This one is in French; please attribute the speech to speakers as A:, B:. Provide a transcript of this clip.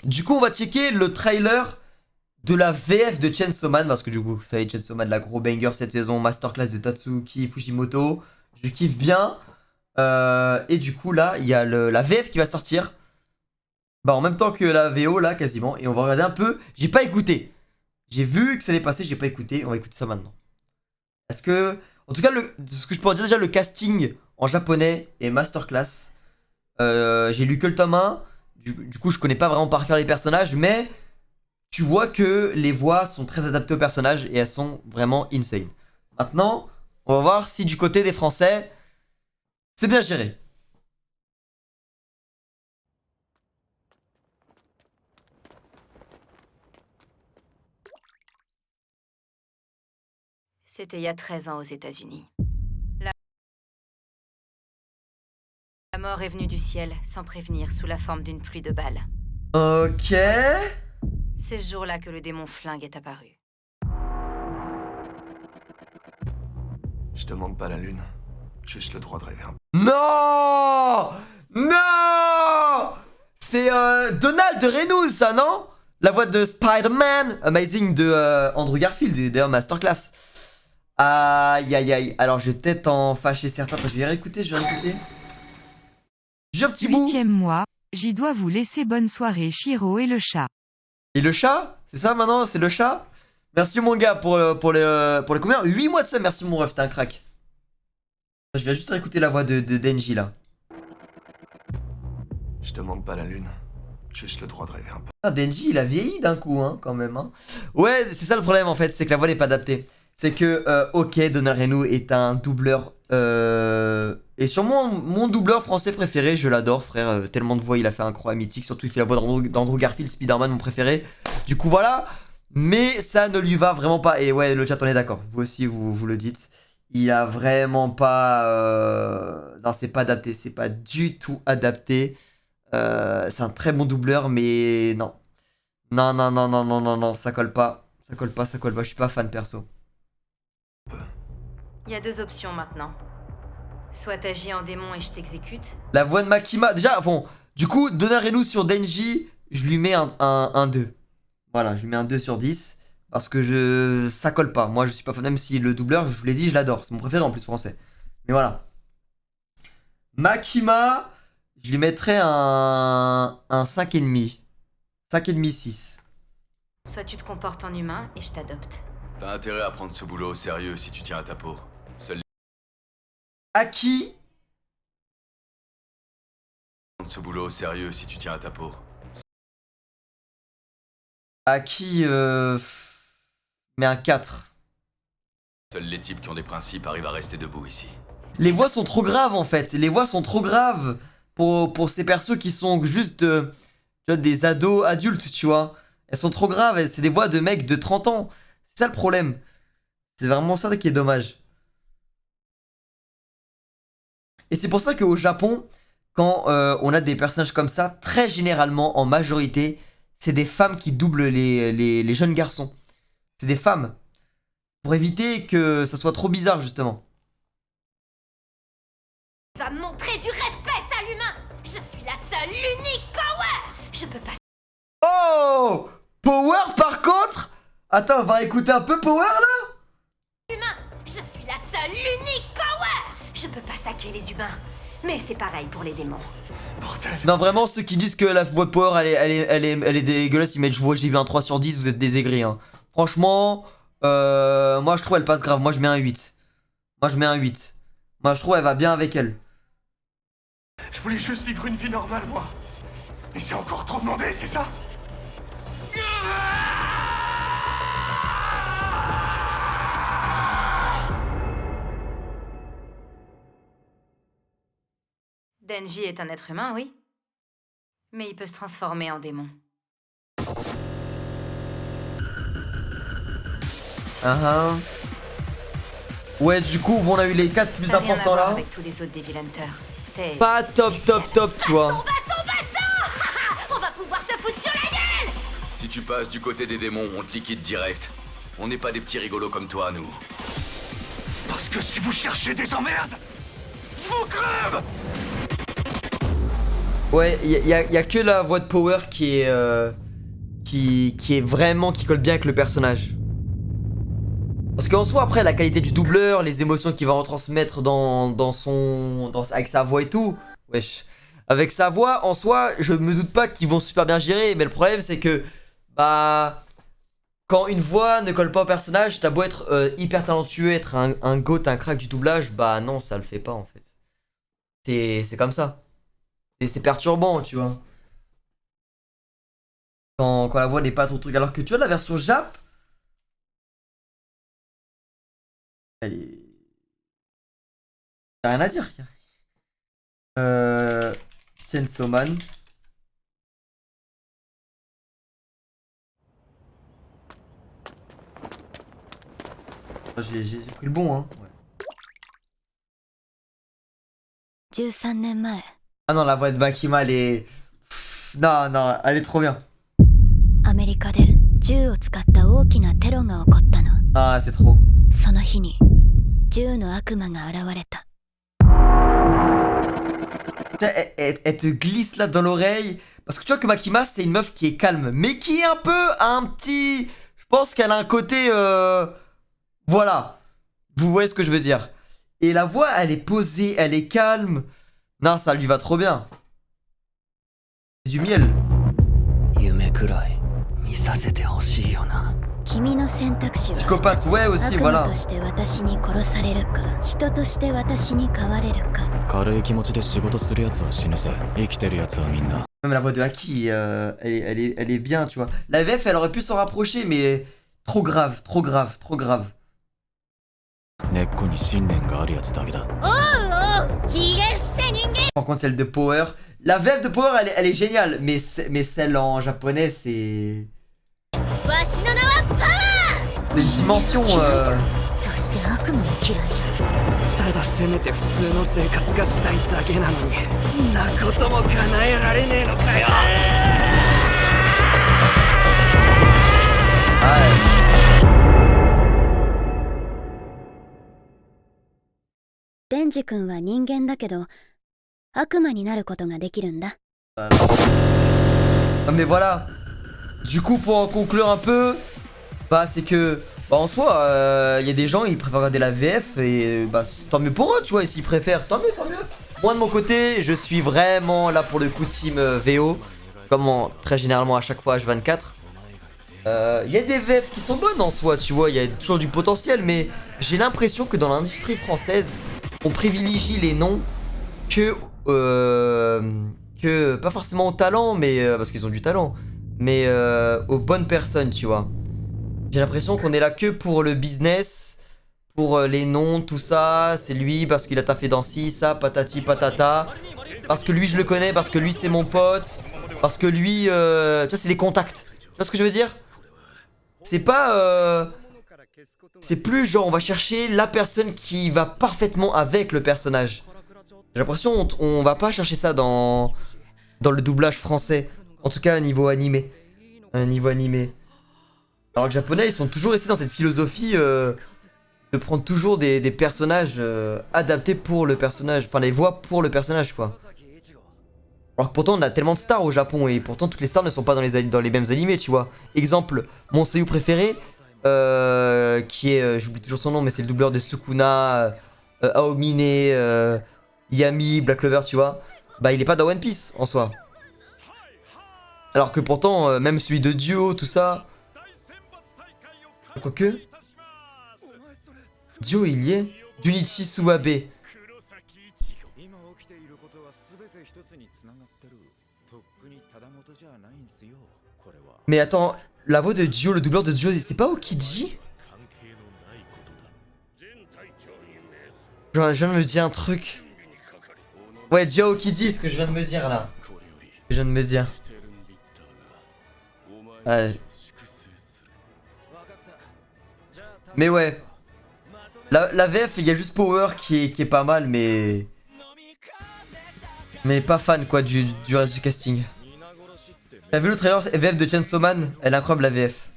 A: Du coup, on va checker le trailer de la VF de Chainsaw Man. Parce que du coup, vous savez, Chainsaw Man, la gros banger cette saison. Masterclass de Tatsuki Fujimoto. Je kiffe bien. Et du coup, là, il y a la VF qui va sortir. Bah, en même temps que la VO, là, quasiment. Et on va regarder un peu. J'ai pas écouté. J'ai vu que ça allait passer, j'ai pas écouté. On va écouter ça maintenant. Est-ce que. En tout cas, ce que je peux dire déjà, le casting en japonais est masterclass. J'ai lu que le tome 1. Du coup, je connais pas vraiment par cœur les personnages. Mais tu vois que les voix sont très adaptées aux personnages. Et elles sont vraiment insane. Maintenant, on va voir si du côté des Français, c'est bien géré.
B: C'était il y a 13 ans aux États-Unis. La mort est venue du ciel, sans prévenir, sous la forme d'une pluie de balles.
A: Ok.
B: C'est ce jour-là que le démon flingue est apparu.
C: Je demande pas la lune, juste le droit de rêver un peu.
A: Non. Non. C'est Donald de Reynolds, ça, non? La voix de Spider-Man Amazing de Andrew Garfield, d'ailleurs Masterclass. Aïe aïe aïe. Alors je vais peut-être en fâcher certains. Attends, je vais réécouter, J'ai un petit bout.
D: 8e mois, j'y dois vous laisser bonne soirée Shiro et le chat.
A: Et le chat? C'est ça maintenant? C'est le chat? Merci mon gars pour les combien? 8 mois de ça, merci mon ref, t'es un crack. Je viens juste réécouter la voix de Denji là.
C: Je demande pas la lune, juste le droit de rêver un peu.
A: Ah, Denji il a vieilli d'un coup hein, quand même hein. Ouais, c'est ça le problème en fait, c'est que la voix n'est pas adaptée. C'est que, ok, Donald Reno est un doubleur. Et sûrement mon doubleur français préféré, je l'adore frère. Tellement de voix, il a fait un croix mythique. Surtout il fait la voix d'Andrew Garfield, Spider-Man, mon préféré. Du coup voilà. Mais ça ne lui va vraiment pas. Et ouais, le chat, on est d'accord. Vous aussi, vous le dites. Il a vraiment pas... Non, c'est pas adapté. C'est pas du tout adapté. C'est un très bon doubleur, mais non. Non, non, non, non, non, non, non, ça colle pas. Ça colle pas, ça colle pas. Je suis pas fan perso.
B: Il y a 2 options maintenant. Soit t'agis en démon et je t'exécute.
A: La voix de Makima, déjà, bon, du coup, Donnarumma sur Denji, je lui mets un 2. Voilà, je lui mets un 2 sur 10. Parce que ça colle pas. Moi, je suis pas fan, même si le doubleur, je vous l'ai dit, je l'adore. C'est mon préféré en plus français. Mais voilà. Makima, je lui mettrais un 5,5. 5,5, 6.
B: Soit tu te comportes en humain et je t'adopte.
E: T'as intérêt à prendre ce boulot au sérieux si tu tiens à ta peau. Seul
A: Aki,
E: prendre ce boulot au sérieux si tu tiens à ta peau.
A: Aki, mais un 4.
E: Seuls les types qui ont des principes arrivent à rester debout ici.
A: Les voix sont trop graves en fait. Les voix sont trop graves pour ces persos qui sont juste tu vois, des ados adultes, tu vois. Elles sont trop graves. C'est des voix de mecs de 30 ans. C'est ça le problème. C'est vraiment ça qui est dommage. Et c'est pour ça qu'au Japon, quand on a des personnages comme ça, très généralement, en majorité, c'est des femmes qui doublent les jeunes garçons. C'est des femmes. Pour éviter que ça soit trop bizarre, justement.
F: Va me montrer du respect, sale humain. Je suis la seule, l'unique Power. Je peux pas...
A: Oh! Power par contre? Attends, on va écouter un peu Power là?
F: Humain. Je suis la seule, l'unique Power. Je peux pas saquer les humains. Mais c'est pareil pour les démons.
C: Bordel.
A: Non, vraiment, ceux qui disent que la voix de Power elle est dégueulasse, ils mettent je dis un 3 sur 10, vous êtes des aigris. Hein. Franchement, moi je trouve elle passe grave. Moi je mets un 8. Moi je mets un 8. Moi je trouve elle va bien avec elle.
C: Je voulais juste vivre une vie normale, moi. Mais c'est encore trop demandé, c'est ça?
B: Denji est un être humain, oui. Mais il peut se transformer en démon.
A: Ouais, du coup, bon, on a eu les 4 plus
B: T'as rien à
A: importants
B: voir
A: là.
B: avec tous les autres Devil Hunters. T'es
A: Pas top,
B: spécial.
A: top, tu vois.
F: On va pouvoir te foutre sur la gueule.
E: Si tu passes du côté des démons, on te liquide direct. On n'est pas des petits rigolos comme toi, nous.
C: Parce que si vous cherchez des emmerdes, je vous crève.
A: Ouais, y a que la voix de Power qui est qui est vraiment qui colle bien avec le personnage. Parce qu'en soi après la qualité du doubleur, les émotions qu'il va retransmettre avec sa voix et tout, wesh. Avec sa voix en soi, je me doute pas qu'ils vont super bien gérer, mais le problème c'est que bah quand une voix ne colle pas au personnage, t'as beau être hyper talentueux, être un goat, un crack du doublage, bah non, ça le fait pas en fait. C'est comme ça. Et c'est perturbant, tu vois. Quand la voix n'est pas trop truc. Alors que tu vois, la version Jap, elle est. Y'a rien à dire. Chainsaw Man. J'ai pris le bon, hein. Ouais.
F: 13年前
A: Ah non, la voix de Makima, elle est. Pff, non, non, elle est trop bien.
F: アメリカで銃を使った大きなテロが起こったの。
A: Ah, c'est trop.
F: その日に銃の悪魔が現れた。
A: Elle te glisse là dans l'oreille. Parce que tu vois que Makima, c'est une meuf qui est calme, mais qui est un petit. Je pense qu'elle a un côté. Voilà. Vous voyez ce que je veux dire. Et la voix, elle est posée, elle est calme. Non, ça lui va trop bien. C'est du miel.
G: 夢くらい見させてほしいよな。
F: 君の選択肢は
A: Psychopathe, ouais, aussi,
F: 悪魔
A: voilà.
F: として私に殺されるか、人として私に変われるか。
H: 軽い気持ちで仕事するやつは死ぬぜ。生きてるやつはみんな。
A: Même la voix de Haki, elle est bien, tu vois. La VF, elle aurait pu s'en rapprocher, mais trop grave, trop grave, trop grave.
H: 根っこに信念があるやつだけだ。
F: おうおう、ひげ伏せ人間。
A: Par contre, celle de Power. La VF de Power, elle est géniale, mais celle en japonais, c'est.
F: わしの名はパワー。
A: C'est une dimension.
F: そして悪魔も嫌いじゃ。
G: ただせめて普通の生活がしたいだけなのに、んなことも叶えられねえのかよ。
A: Ouais.
F: デンジ君は人間だけど、悪魔になることができるんだ。
A: Ah, mais voilà. Du coup, pour en conclure un peu, bah c'est que bah, en soi, y a des gens ils préfèrent regarder la VF et bah tant mieux pour eux, tu vois. Et s'ils préfèrent, tant mieux, tant mieux. Moi de mon côté, je suis vraiment là pour le coup team VO, comme très généralement à chaque fois H24. Y a des VF qui sont bonnes en soi, tu vois. Il y a toujours du potentiel, mais j'ai l'impression que dans l'industrie française, on privilégie les noms que pas forcément au talent, mais parce qu'ils ont du talent, mais aux bonnes personnes, tu vois. J'ai l'impression qu'on est là que pour le business, pour les noms, tout ça. C'est lui parce qu'il a taffé dans ci, ça, patati patata. Parce que lui je le connais, parce que lui c'est mon pote, parce que lui, tu vois, c'est les contacts. Tu vois ce que je veux dire? C'est pas c'est plus genre on va chercher la personne qui va parfaitement avec le personnage. J'ai l'impression on va pas chercher ça dans le doublage français. En tout cas niveau animé. Niveau animé. Alors que les japonais ils sont toujours restés dans cette philosophie de prendre toujours des personnages adaptés pour le personnage. Enfin les voix pour le personnage quoi. Alors que pourtant on a tellement de stars au Japon et pourtant toutes les stars ne sont pas dans les mêmes animés tu vois. Exemple, mon seiyuu préféré qui est, j'oublie toujours son nom mais c'est le doubleur de Sukuna, Aomine, Yami, Black Clover tu vois. Bah il est pas dans One Piece en soi. Alors que pourtant même celui de Dio tout ça. Quoique Dio il y est. Junichi Suwabe. Mais attends, la voix de Dio, le doubleur de Dio, c'est pas Okiji? Je viens de me dire un truc. Ouais, Dio Okiji, ce que je viens de me dire là. Je viens de me dire. Ouais. Mais ouais. La VF, il y a juste Power qui est pas mal, mais pas fan quoi du reste du casting. T'as vu le trailer VF de Chainsaw Man? Elle est incroyable la VF.